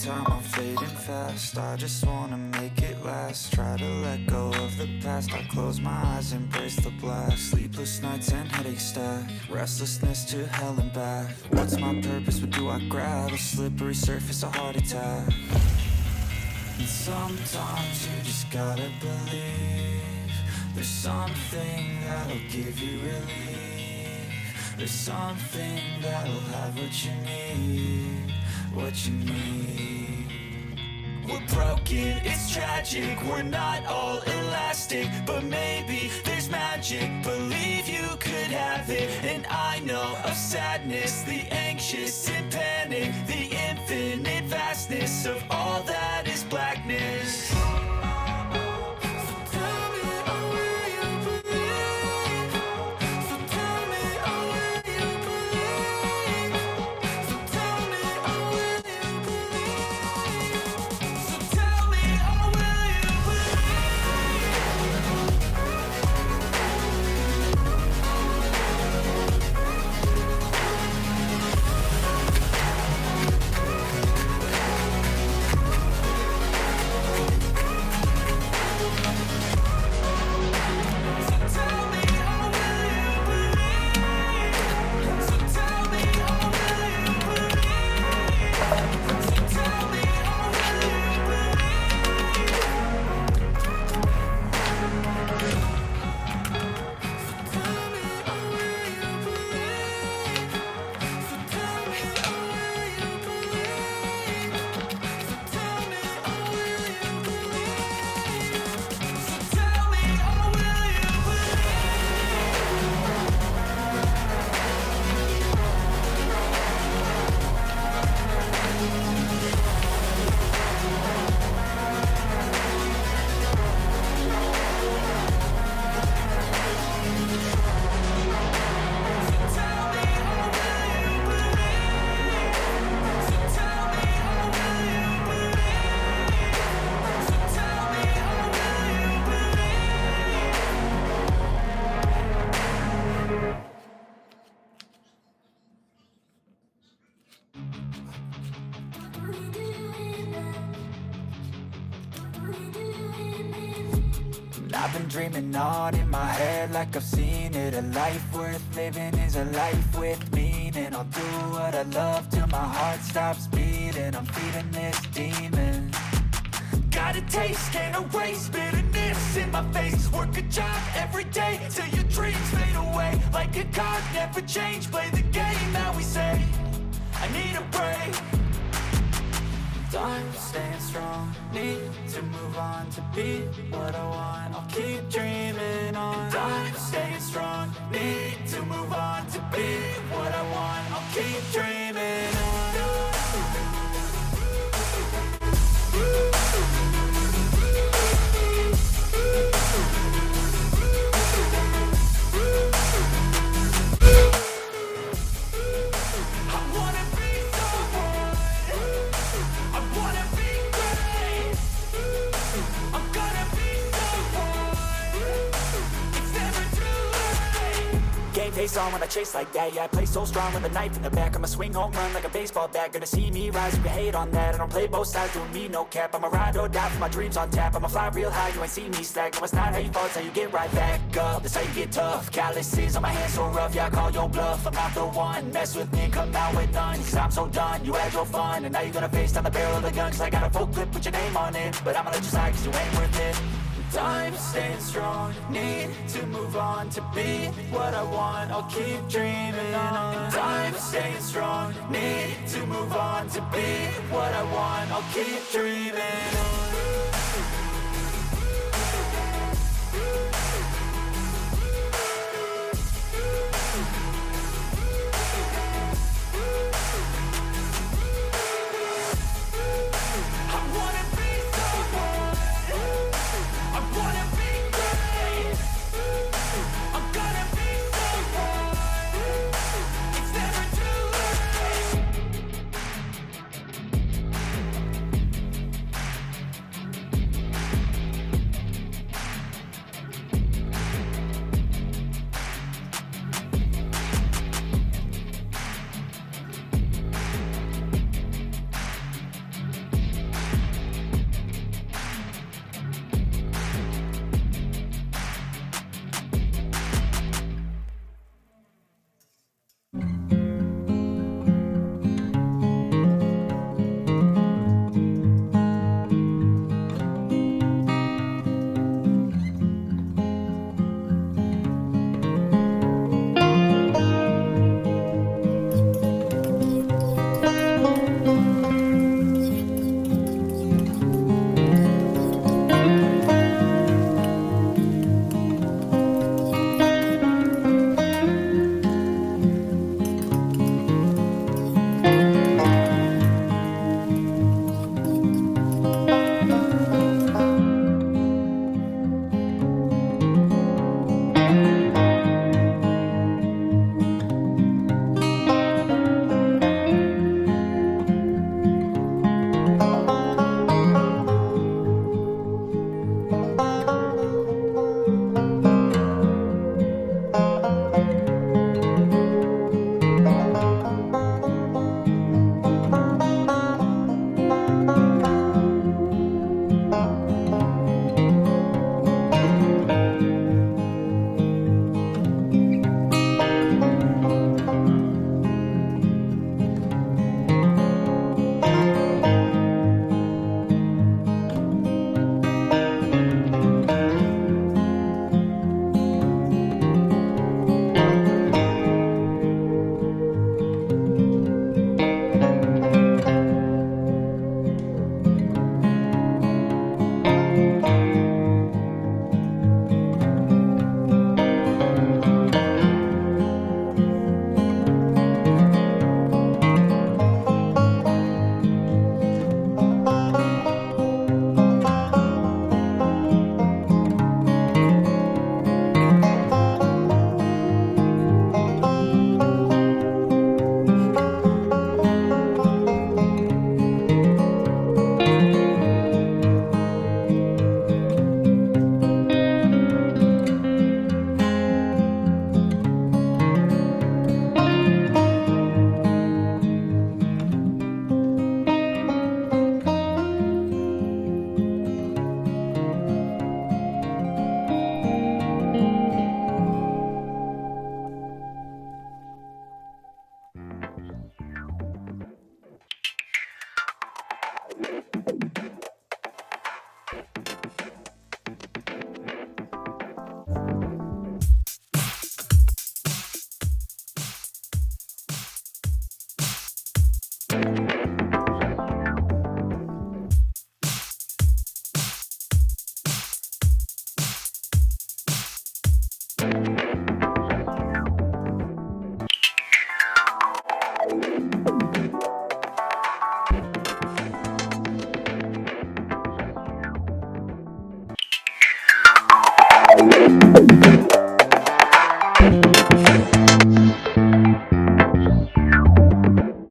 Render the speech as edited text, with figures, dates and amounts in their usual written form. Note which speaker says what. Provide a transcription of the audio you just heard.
Speaker 1: time, I'm fading fast. I just wanna make it last. Try to let go of the past. I close my eyes, embrace the blast. Sleepless nights and headaches stack. Restlessness to hell and back. What's my purpose? What do I grab? A slippery surface, a heart attack. And sometimes you just gotta believe there's something that'll give you relief. There's something that'll have what you need. What you need. We're broken, it's tragic. We're not all elastic, but maybe there's magic. Believe you could have it. And I know of sadness, the anxious and panic, the infinite vastness of all that is blackness. I've been dreaming on in my head like I've seen it. A life worth living is a life with meaning. I'll do what I love till my heart stops beating. I'm feeding this demon. Got a taste, can't erase bitterness in my face. Work a job every day till your dreams fade away. Like a card, never change, play the game that we say. I need a break. I'm staying strong, need to move on to be what I want. I'll keep dreaming on. I'm staying strong, need to move on to be what I want. I'll keep dreaming on. Face on when I chase like that. Yeah, I play so strong with a knife in the back. I'ma swing home run like a baseball bat. Gonna see me rise, you can hate on that. I don't play both sides, doing me no cap. I'ma ride or die for my dreams on tap. I'ma fly real high, you ain't see me slack. No, it's not how you fall, it's how you get right back up. That's how you get tough. Calluses on my hands so rough, yeah, I call your bluff. I'm not the one, mess with me and come out with none. Cause I'm so done, you had your fun. And now you're gonna face down the barrel of the gun. Cause I got a full clip with your name on it. But I'ma let you slide cause you ain't worth it. I'm staying strong, need to move on to be what I want. I'll keep dreaming on. I'm staying strong, need to move on to be what I want. I'll keep dreaming on.
Speaker 2: you.